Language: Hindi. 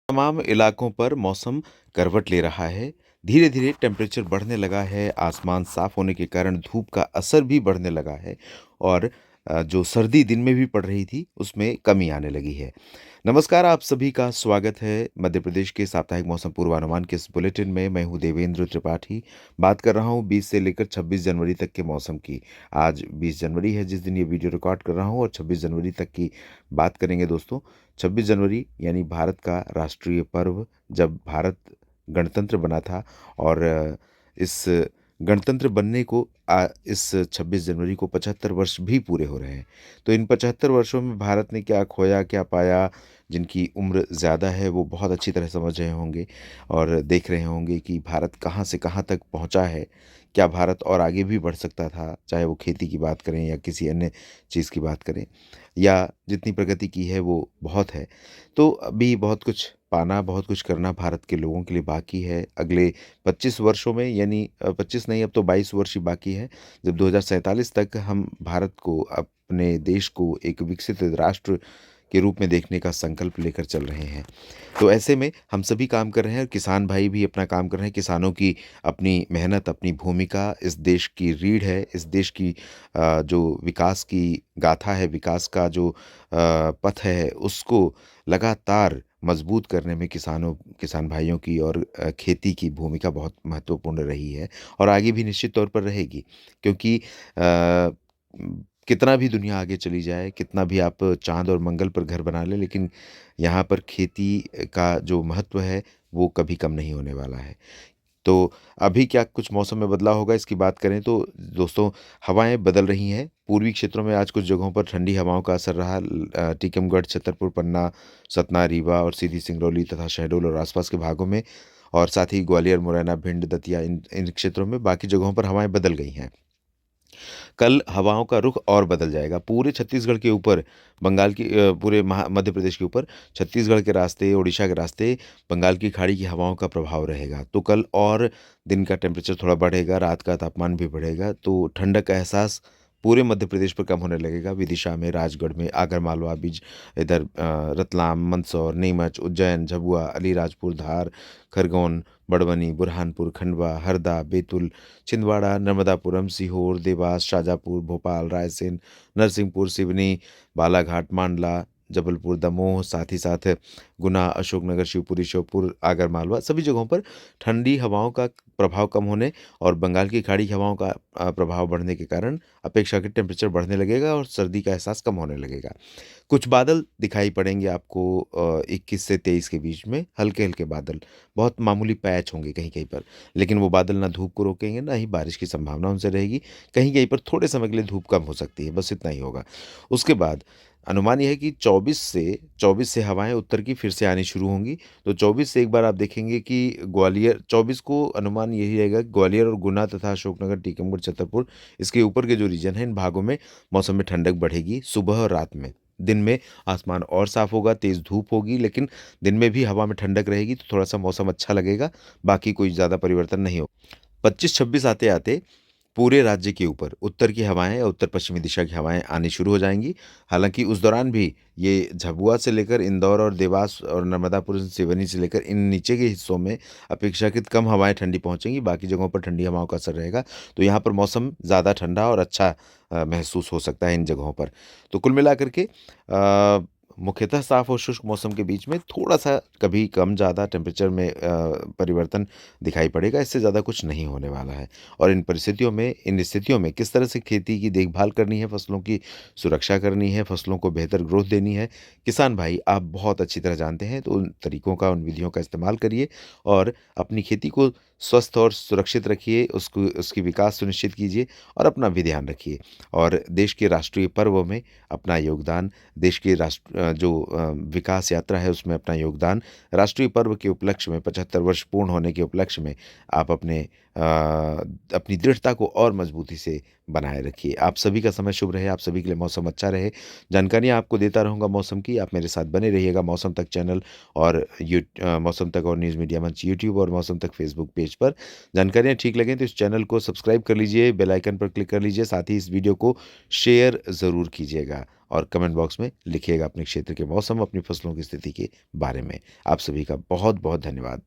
तमाम इलाकों पर मौसम करवट ले रहा है। धीरे-धीरे टेम्परेचर बढ़ने लगा है, आसमान साफ होने के कारण धूप का असर भी बढ़ने लगा है और जो सर्दी दिन में भी पड़ रही थी, उसमें कमी आने लगी है। नमस्कार, आप सभी का स्वागत है मध्य प्रदेश के साप्ताहिक मौसम पूर्वानुमान के इस बुलेटिन में। मैं हूँ देवेंद्र त्रिपाठी, बात कर रहा हूँ 20 से लेकर 26 जनवरी तक के मौसम की। आज 20 जनवरी है जिस दिन ये वीडियो रिकॉर्ड कर रहा हूँ और 26 जनवरी तक की बात करेंगे दोस्तों। 26 जनवरी यानी भारत का राष्ट्रीय पर्व, जब भारत गणतंत्र बना था और इस गणतंत्र बनने को इस 26 जनवरी को 75 वर्ष भी पूरे हो रहे हैं। तो इन 75 वर्षों में भारत ने क्या खोया, क्या पाया, जिनकी उम्र ज़्यादा है वो बहुत अच्छी तरह समझ रहे होंगे और देख रहे होंगे कि भारत कहाँ से कहाँ तक पहुँचा है। क्या भारत और आगे भी बढ़ सकता था, चाहे वो खेती की बात करें या किसी अन्य चीज़ की बात करें, या जितनी प्रगति की है वो बहुत है। तो अभी बहुत कुछ पाना, बहुत कुछ करना भारत के लोगों के लिए बाकी है। अगले 25 वर्षों में, यानी 25 नहीं, अब तो 22 वर्ष ही बाकी है, जब 2047 तक हम भारत को, अपने देश को एक विकसित राष्ट्र के रूप में देखने का संकल्प लेकर चल रहे हैं। तो ऐसे में हम सभी काम कर रहे हैं और किसान भाई भी अपना काम कर रहे हैं। किसानों की अपनी मेहनत, अपनी भूमिका इस देश की रीढ़ है। इस देश की जो विकास की गाथा है, विकास का जो पथ है, उसको लगातार मजबूत करने में किसान भाइयों की और खेती की भूमिका बहुत महत्वपूर्ण रही है और आगे भी निश्चित तौर पर रहेगी। क्योंकि कितना भी दुनिया आगे चली जाए, कितना भी आप चाँद और मंगल पर घर बना लें, लेकिन यहाँ पर खेती का जो महत्व है, वो कभी कम नहीं होने वाला है। तो अभी क्या कुछ मौसम में बदलाव होगा, इसकी बात करें तो दोस्तों, हवाएँ बदल रही हैं। पूर्वी क्षेत्रों में आज कुछ जगहों पर ठंडी हवाओं का असर रहा। टीकमगढ़, छतरपुर, पन्ना, सतना, रीवा और सीधी सिंगरौली तथा शहडोल और आसपास के भागों में, और साथ ही ग्वालियर, मुरैना, भिंड, दतिया, इन इन क्षेत्रों में, बाकी जगहों पर हवाएँ बदल गई हैं। कल हवाओं का रुख और बदल जाएगा। पूरे छत्तीसगढ़ के ऊपर, पूरे मध्य प्रदेश के ऊपर, छत्तीसगढ़ के रास्ते, उड़ीसा के रास्ते, बंगाल की खाड़ी की हवाओं का प्रभाव रहेगा। तो कल और दिन का टेम्परेचर थोड़ा बढ़ेगा, रात का तापमान भी बढ़ेगा, तो ठंडक का एहसास पूरे मध्य प्रदेश पर कम होने लगेगा। विदिशा में, राजगढ़ में, आगरमालवा, इधर रतलाम, मंदसौर, नीमच, उज्जैन, झबुआ, अलीराजपुर, धार, खरगोन, बड़वानी, बुरहानपुर, खंडवा, हरदा, बैतूल, छिंदवाड़ा, नर्मदापुरम, सीहोर, देवास, शाजापुर, भोपाल, रायसेन, नरसिंहपुर, सिवनी, बालाघाट, मांडला, जबलपुर, दमोह, साथ ही साथ गुना, अशोकनगर, शिवपुरी, श्योपुर, आगरमालवा, सभी जगहों पर ठंडी हवाओं का प्रभाव कम होने और बंगाल की खाड़ी की हवाओं का प्रभाव बढ़ने के कारण अपेक्षाकृत टेम्परेचर बढ़ने लगेगा और सर्दी का एहसास कम होने लगेगा। कुछ बादल दिखाई पड़ेंगे आपको 21 से 23 के बीच में, हल्के-हल्के बादल, बहुत मामूली पैच होंगे कहीं-कहीं पर, लेकिन वो बादल ना धूप को रोकेंगे, ना ही बारिश की संभावना उनसे रहेगी। कहीं-कहीं पर थोड़े समय के लिए धूप कम हो सकती है, बस इतना ही होगा। उसके बाद अनुमान ये है कि 24 से हवाएँ उत्तर की फिर से आनी शुरू होंगी। तो 24 से एक बार आप देखेंगे कि ग्वालियर, 24 को अनुमान यही रहेगा कि ग्वालियर और गुना तथा अशोकनगर, टीकमगढ़, छतरपुर, इसके ऊपर के जो रीजन है, इन भागों में मौसम में ठंडक बढ़ेगी सुबह और रात में। दिन में आसमान और साफ होगा, तेज़ धूप होगी, लेकिन दिन में भी हवा में ठंडक रहेगी, तो थोड़ा-सा मौसम अच्छा लगेगा, बाकी कोई ज़्यादा परिवर्तन नहीं हो। 25-26 आते-आते पूरे राज्य के ऊपर उत्तर की हवाएँ और उत्तर-पश्चिमी दिशा की हवाएँ आनी शुरू हो जाएँगी। हालाँकि उस दौरान भी ये झबुआ से लेकर इंदौर और देवास और नर्मदापुर, सिवनी से लेकर इन नीचे के हिस्सों में अपेक्षाकृत कम हवाएँ ठंडी पहुँचेंगी, बाकी जगहों पर ठंडी हवाओं का असर रहेगा। तो यहाँ पर मौसम ज़्यादा ठंडा और अच्छा महसूस हो सकता है इन जगहों पर। तो कुल मिलाकर के मुख्यतः साफ़ और शुष्क मौसम के बीच में थोड़ा-सा कभी कम-ज़्यादा टेम्परेचर में परिवर्तन दिखाई पड़ेगा, इससे ज़्यादा कुछ नहीं होने वाला है। और इन स्थितियों में किस तरह से खेती की देखभाल करनी है, फसलों की सुरक्षा करनी है, फसलों को बेहतर ग्रोथ देनी है, किसान भाई आप बहुत अच्छी तरह जानते हैं। तो उन तरीकों का, उन विधियों का इस्तेमाल करिए और अपनी खेती को स्वस्थ और सुरक्षित रखिए, उसकी विकास सुनिश्चित कीजिए और अपना भी ध्यान रखिए। और देश के राष्ट्रीय पर्वों में अपना योगदान, देश की विकास यात्रा है उसमें अपना योगदान, राष्ट्रीय पर्व के उपलक्ष्य में, 75 वर्ष पूर्ण होने के उपलक्ष्य में आप अपने अपनी दृढ़ता को और मजबूती से बनाए रखिए। आप सभी का समय शुभ रहे, आप सभी के लिए मौसम अच्छा रहे। जानकारियाँ आपको देता रहूँगा मौसम की, आप मेरे साथ बने रहिएगा मौसम तक चैनल और मौसम तक और न्यूज़ मीडिया मंच यूट्यूब और मौसम तक फेसबुक पेज पर। जानकारियाँ ठीक लगें तो इस चैनल को सब्सक्राइब कर लीजिए, बेल आइकन पर क्लिक कर लीजिए, साथ ही इस वीडियो को शेयर ज़रूर कीजिएगा और कमेंट बॉक्स में लिखिएगा अपने क्षेत्र के मौसम, अपनी फसलों की स्थिति के बारे में। आप सभी का बहुत-बहुत धन्यवाद।